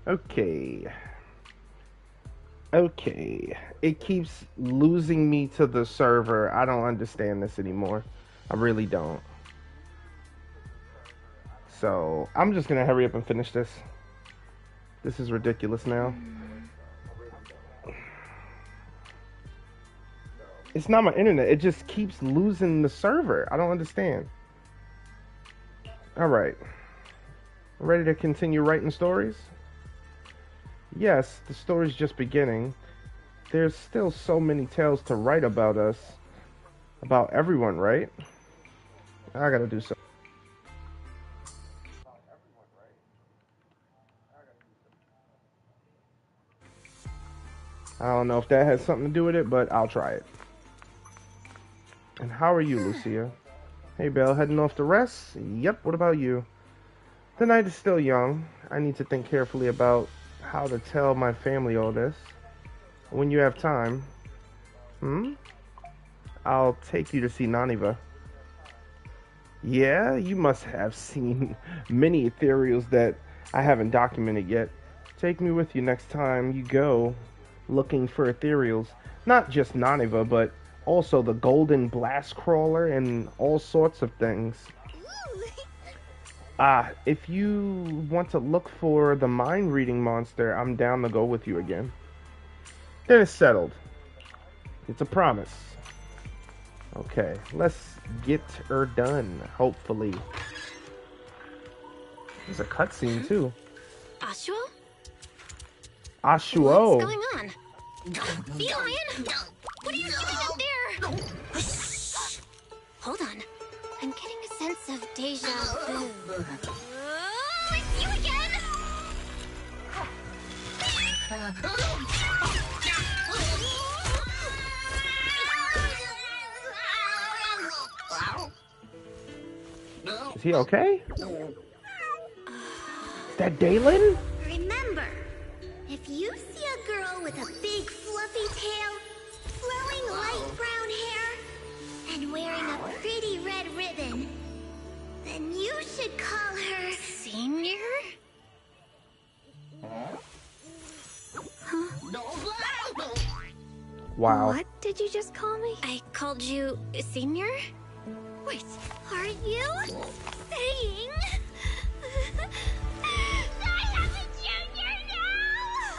Okay. Okay. It keeps losing me to the server. I don't understand this anymore. I really don't. So, I'm just gonna hurry up and finish this. This is ridiculous now. It's not my internet. It just keeps losing the server. I don't understand. Alright. Ready to continue writing stories? Yes, the story's just beginning. There's still so many tales to write about us. About everyone, right? I gotta do something. I don't know if that has something to do with it, but I'll try it. And how are you, Lucia? Hey, Belle, heading off to rest? Yep, what about you? The night is still young. I need to think carefully about how to tell my family all this. When you have time, I'll take you to see Naniva. Yeah, you must have seen many ethereals that I haven't documented yet. Take me with you next time you go looking for ethereals. Not just Naniva, but also the golden blast crawler and all sorts of things. If you want to look for the mind reading monster, I'm down to go with you again. Then it's settled. It's a promise. Okay, let's get her done, hopefully. There's a cutscene too. Ashuo? Ashuo. What's going on? Bygone? What are you doing up there? Hold on. I'm getting a sense of deja vu. It's you again! Is he okay? Is that Dalen? Remember, if you see a girl with a big fluffy tail, flowing light brown hair, and wearing a pretty red ribbon, then you should call her Senior? Wow. What did you just call me? I called you Senior? Wait, are you saying I have a junior now?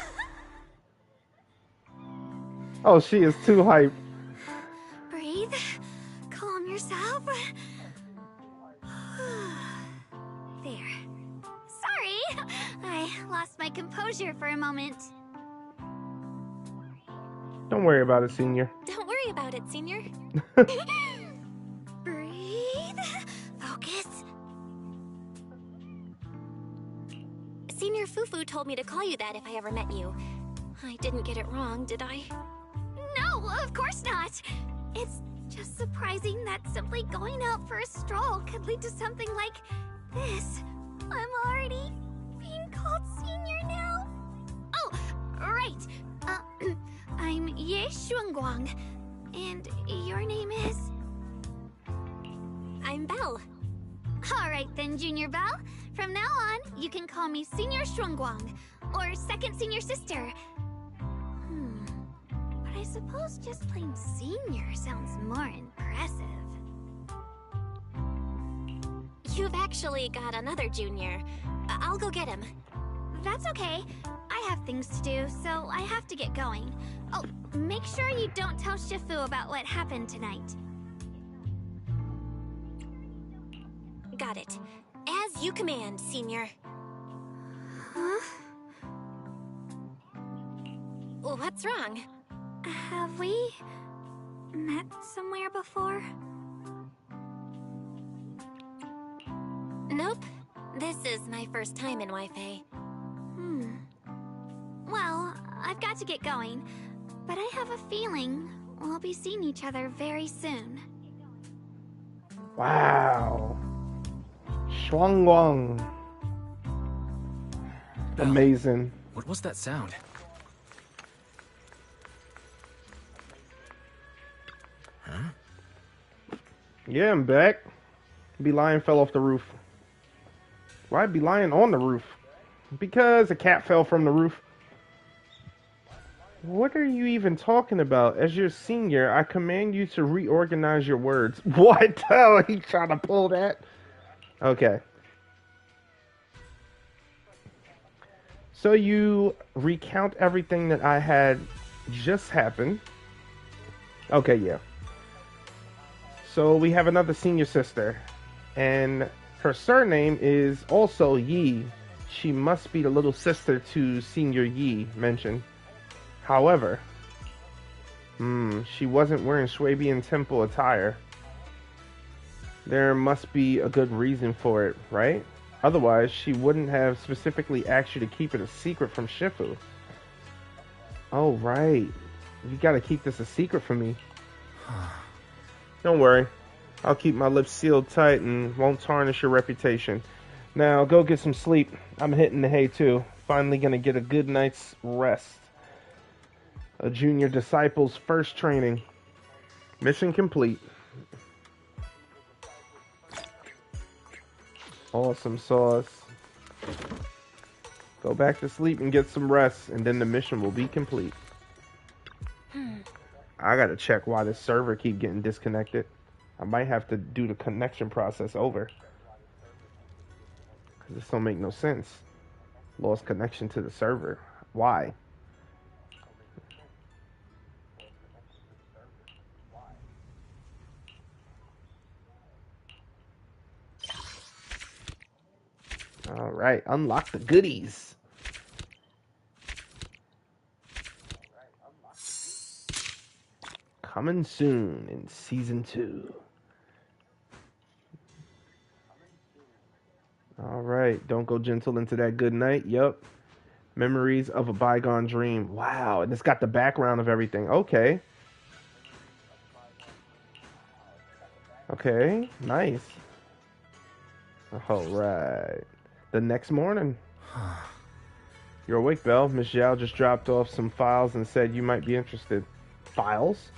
Oh, she is too hype. Breathe. Calm yourself. There. Sorry, I lost my composure for a moment. Don't worry about it, Senior. Don't worry about it, Senior. Breathe. Focus. Senior Fufu told me to call you that if I ever met you. I didn't get it wrong, did I? No, of course not. It's just surprising that simply going out for a stroll could lead to something like this. I'm already being called Senior now. Oh, right. I'm Ye Xuanguang, and your name is? I'm Belle. All right then, Junior Belle. From now on, you can call me Senior Xuanguang, or Second Senior Sister. But I suppose just plain Senior sounds more impressive. You've actually got another junior. I'll go get him. That's okay. I have things to do, so I have to get going. Oh, make sure you don't tell Shifu about what happened tonight. Got it. As you command, Senior. Huh? What's wrong? Have we met somewhere before? Nope. This is my first time in Wi-Fi. Well, I've got to get going, but I have a feeling we'll be seeing each other very soon. Wow. Shuangguang. Amazing. What was that sound? Huh? Yeah, I'm back. Be Lion fell off the roof. Why be lying on the roof? Because a cat fell from the roof. What are you even talking about? As your senior, I command you to reorganize your words. What the hell? He trying to pull that? Okay. So you recount everything that I had just happened. Okay, yeah. So we have another senior sister, and her surname is also Yi. She must be the little sister to Senior Yi mentioned. However, she wasn't wearing Swabian temple attire. There must be a good reason for it, right? Otherwise, she wouldn't have specifically asked you to keep it a secret from Shifu. Oh, right. You gotta keep this a secret from me. Don't worry. I'll keep my lips sealed tight and won't tarnish your reputation. Now, go get some sleep. I'm hitting the hay, too. Finally gonna get a good night's rest. A junior disciple's first training. Mission complete. Awesome sauce. Go back to sleep and get some rest, and then the mission will be complete. I gotta check why this server keep getting disconnected. I might have to do the connection process over. Cause this don't make no sense. Lost connection to the server. Why? Alright, unlock the goodies. Coming soon in Season 2. Alright, don't go gentle into that good night. Yup. Memories of a bygone dream. Wow, and it's got the background of everything. Okay. Okay, nice. Alright. The next morning. You're awake, Belle. Miss Zhao just dropped off some files and said you might be interested. Files?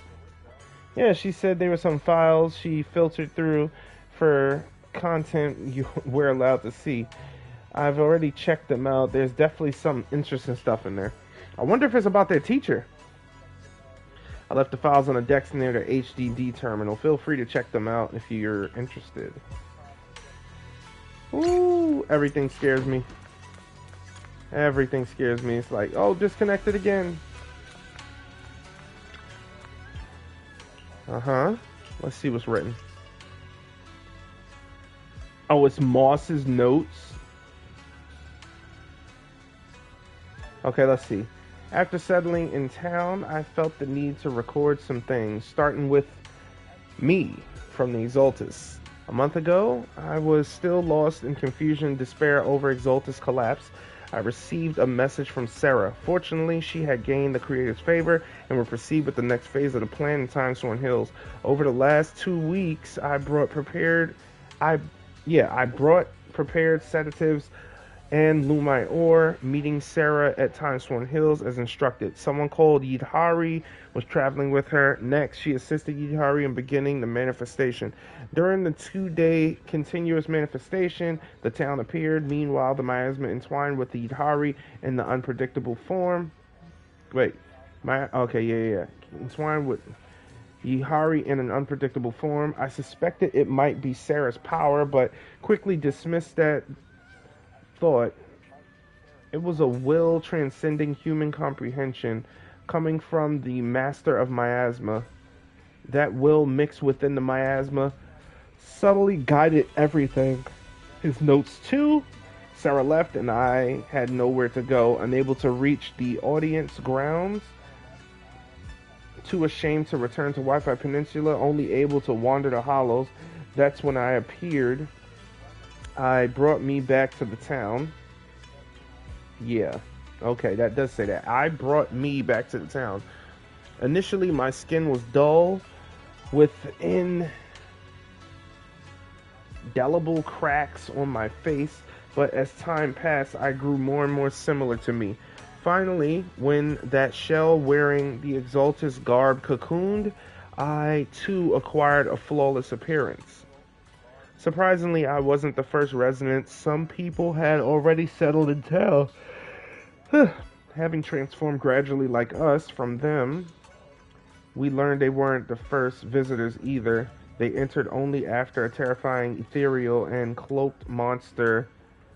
Yeah, she said there were some files she filtered through for content we're allowed to see. I've already checked them out. There's definitely some interesting stuff in there. I wonder if it's about their teacher. I left the files on a desk near the HDD terminal. Feel free to check them out if you're interested. Ooh, everything scares me. Everything scares me. It's like, oh, disconnected again. Uh-huh. Let's see what's written. Oh, it's Moss's notes. Okay, let's see. After settling in town, I felt the need to record some things, starting with me from the Exaltus. A month ago, I was still lost in confusion and despair over Exaltus' collapse. I received a message from Sarah. Fortunately, she had gained the creator's favor and would proceed with the next phase of the plan in Timesworn Hills. Over the last 2 weeks, I brought prepared sedatives and Lumai ore, meeting Sarah at Timesworn Hills as instructed. Someone called Yidhari was traveling with her. Next, she assisted Yidhari in beginning the manifestation. During the 2-day continuous manifestation, the town appeared. Meanwhile, the miasma entwined with the Yidhari in the unpredictable form. Entwined with Yidhari in an unpredictable form. I suspected it might be Sarah's power, but quickly dismissed that thought. It was a will transcending human comprehension coming from the master of miasma. That will mixed within the miasma subtly guided everything. His notes too. Sarah left and I had nowhere to go, unable to reach the audience grounds, too ashamed to return to Wi-Fi Peninsula, only able to wander the hollows. That's when I appeared. I brought me back to the town. Yeah. Okay, that does say that. I brought me back to the town. Initially, my skin was dull, with indelible cracks on my face, but as time passed, I grew more and more similar to me. Finally, when that shell wearing the Exaltus garb cocooned, I too acquired a flawless appearance. Surprisingly, I wasn't the first resident. Some people had already settled in town, having transformed gradually like us from them. We learned they weren't the first visitors either. They entered only after a terrifying ethereal and cloaked monster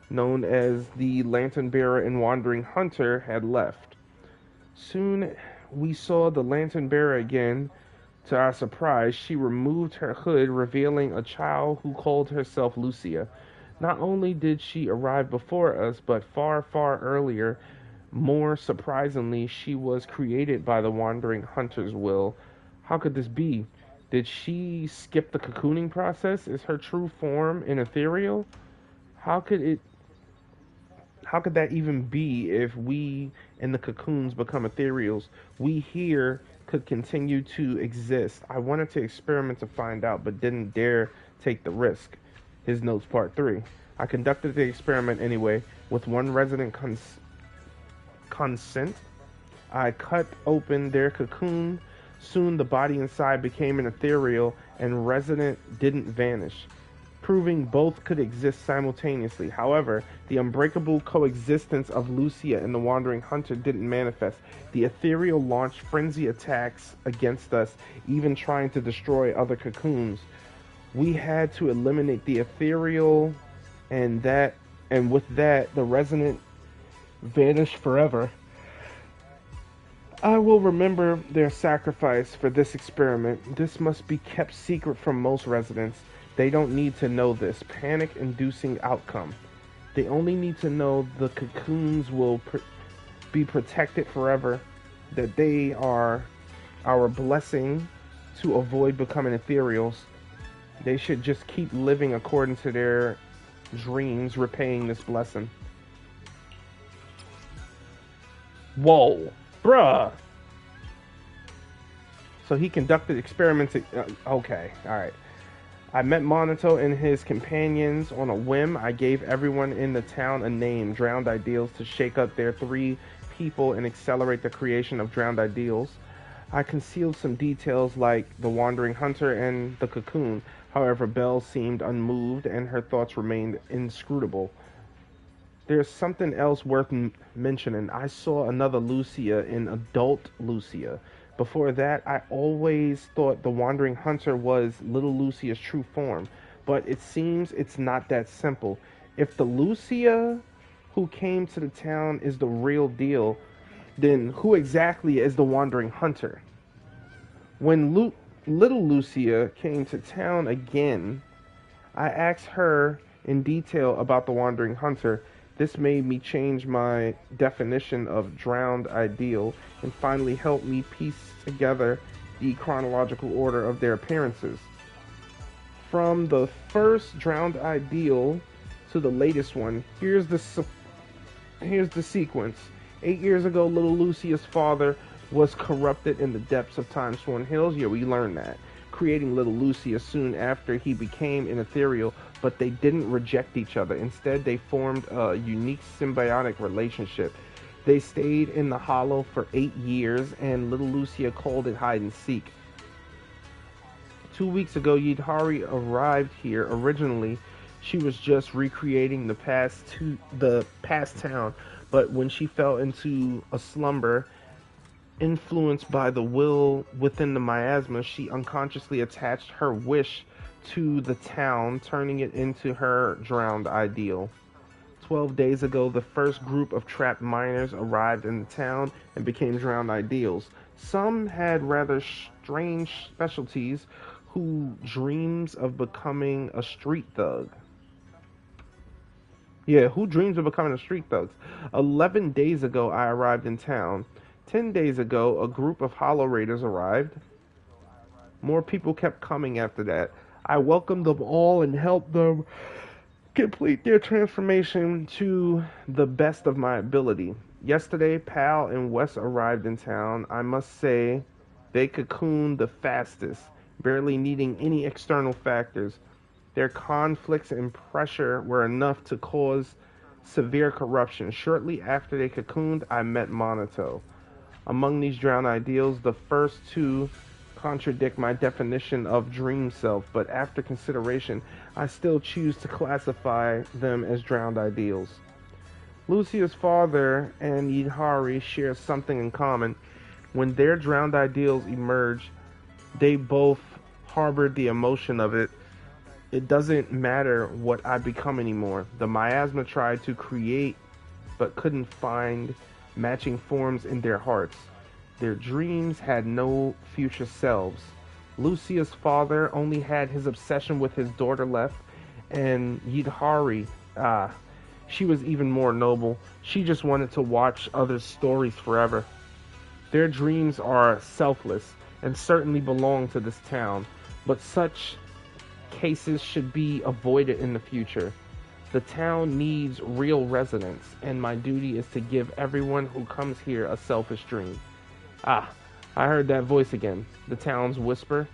known as the Lantern Bearer and Wandering Hunter had left. Soon we saw the Lantern Bearer again. To our surprise, she removed her hood, revealing a child who called herself Lucia. Not only did she arrive before us, but far, far earlier. More surprisingly, she was created by the Wandering Hunter's will. How could this be? Did she skip the cocooning process? Is her true form an ethereal? How could it how could that even be if we and the cocoons become ethereals? We here could continue to exist. I wanted to experiment to find out, but didn't dare take the risk. His notes, part 3. I conducted the experiment anyway. With one resident consent, I cut open their cocoon. Soon the body inside became an ethereal, and resident didn't vanish, proving both could exist simultaneously. However, the unbreakable coexistence of Lucia and the Wandering Hunter didn't manifest. The ethereal launched frenzy attacks against us, even trying to destroy other cocoons. We had to eliminate the ethereal, and with that, the resident vanished forever. I will remember their sacrifice for this experiment. This must be kept secret from most residents. They don't need to know this panic-inducing outcome. They only need to know the cocoons will be protected forever, that they are our blessing to avoid becoming ethereals. They should just keep living according to their dreams, repaying this blessing. Whoa, bruh. So he conducted experiments. Okay, alright. I met Monito and his companions on a whim. I gave everyone in the town a name, Drowned Ideals, to shake up their 3 people and accelerate the creation of Drowned Ideals. I concealed some details like the Wandering Hunter and the cocoon. However, Belle seemed unmoved and her thoughts remained inscrutable. There's something else worth mentioning. I saw another Lucia in adult Lucia. Before that, I always thought the Wandering Hunter was little Lucia's true form, but it seems it's not that simple. If the Lucia who came to the town is the real deal, then who exactly is the Wandering Hunter? When little Lucia came to town again, I asked her in detail about the Wandering Hunter. This made me change my definition of drowned ideal and finally helped me piece together the chronological order of their appearances. From the first drowned ideal to the latest one, here's the sequence. 8 years ago, little Lucia's father was corrupted in the depths of Time-Sworn Hills. Yeah, we learned that. Creating little Lucia soon after he became an ethereal, but they didn't reject each other. Instead, they formed a unique symbiotic relationship. They stayed in the hollow for 8 years, and little Lucia called it hide and seek. 2 weeks ago, Yidhari arrived here. Originally, she was just recreating the past town, but when she fell into a slumber, influenced by the will within the miasma, she unconsciously attached her wish to the town, turning it into her drowned ideal. 12 days ago, the first group of trapped miners arrived in the town and became drowned ideals. Some had rather strange specialties, who dreams of becoming a street thug. Yeah, who dreams of becoming a street thug? 11 days ago, I arrived in town. 10 days ago, a group of Hollow Raiders arrived. More people kept coming after that. I welcomed them all and helped them complete their transformation to the best of my ability. Yesterday, Pal and Wes arrived in town. I must say, they cocooned the fastest, barely needing any external factors. Their conflicts and pressure were enough to cause severe corruption. Shortly after they cocooned, I met Monito. Among these drowned ideals, the first 2 contradict my definition of dream self, but after consideration, I still choose to classify them as drowned ideals. Lucia's father and Yidhari share something in common. When their drowned ideals emerged, they both harbored the emotion of it. It doesn't matter what I become anymore. The miasma tried to create but couldn't find matching forms in their hearts. Their dreams had no future selves. Lucia's father only had his obsession with his daughter left, and Yidhari, she was even more noble. She just wanted to watch others' stories forever. Their dreams are selfless and certainly belong to this town, but such cases should be avoided in the future. The town needs real residents, and my duty is to give everyone who comes here a selfish dream. Ah, I heard that voice again. The town's whisper.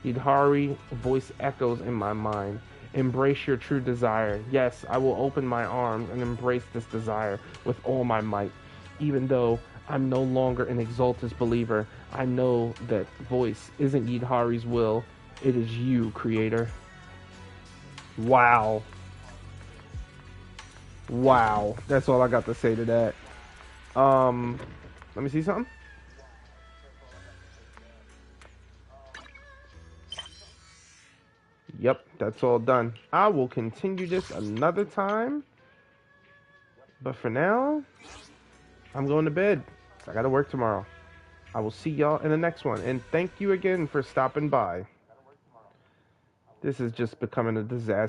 Yidhari's voice echoes in my mind. Embrace your true desire. Yes, I will open my arms and embrace this desire with all my might. Even though I'm no longer an Exaltus believer, I know that voice isn't Yidhari's will. It is you, Creator. Wow. Wow. That's all I got to say to that. Let me see something. Yep, that's all done. I will continue this another time. But for now, I'm going to bed. I gotta work tomorrow. I will see y'all in the next one. And thank you again for stopping by. This is just becoming a disaster.